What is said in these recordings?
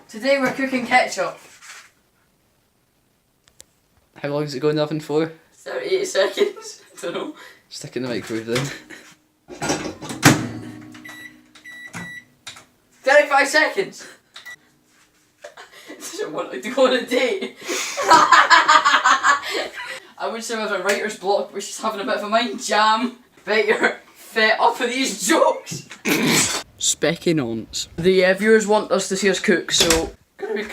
Today we're cooking ketchup. How long is it going in the oven for? 38 seconds. I don't know. Stick it in the microwave then. 35 seconds. Doesn't want to go on a date. I would say I was a writer's block, but she's having a bit of a mind jam. Bet you're fed up of these jokes. Specky nonce. The viewers want us to see us cook, so we're gonna be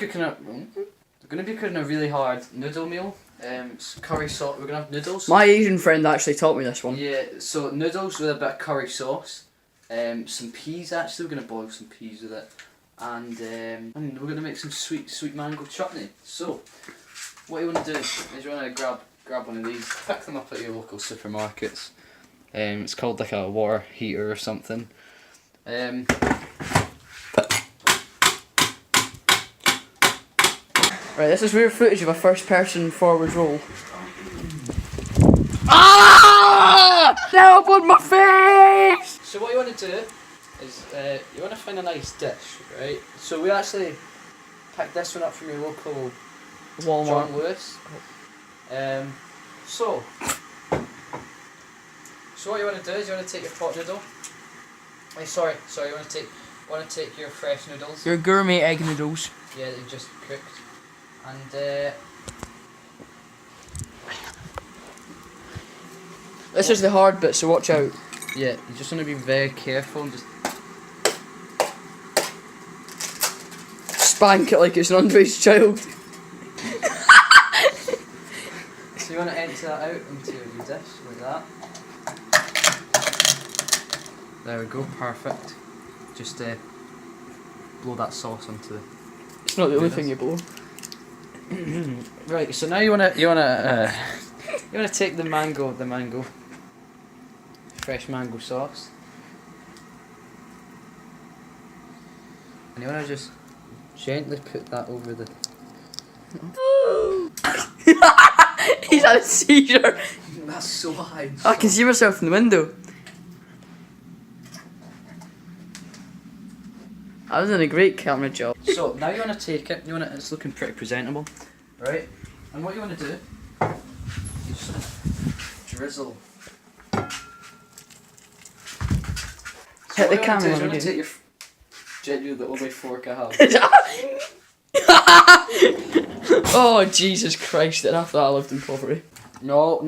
cooking a really hard noodle meal. It's curry sauce. We're gonna have noodles. My Asian friend actually taught me this one. Yeah, so noodles with a bit of curry sauce. Some peas actually. We're gonna boil some peas with it, and we're gonna make some sweet mango chutney. So, what you want to do is you want to grab one of these, pick them up at your local supermarkets. It's called like a water heater or something. Right, this is real footage of a first-person forward roll. Ah! Help on my face! So what you want to do is you want to find a nice dish, right? So we actually picked this one up from your local Walmart. John Lewis. So what you want to do is you want to take your pot noodle. Sorry, you want to take your fresh noodles. Your gourmet egg noodles. Yeah, that you just cooked. And this is the hard bit, so watch out. yeah, you just want to be very careful and just Spank it like it's an underage child. so you want to empty that out into your dish like that. There we go, perfect. Just blow that sauce onto the. It's not the only thing you blow. Right, so now you wanna take the mango, fresh mango sauce, and you wanna just gently put that over the. He's had a seizure. That's so high. I can see myself in the window. I was doing a great camera job. So now you wanna take it. It's looking pretty presentable, right? And what you wanna do, you just drizzle. Hit the camera You on wanna again. take your genuinely the only fork I have. Oh Jesus Christ! And after that, I lived in poverty. No.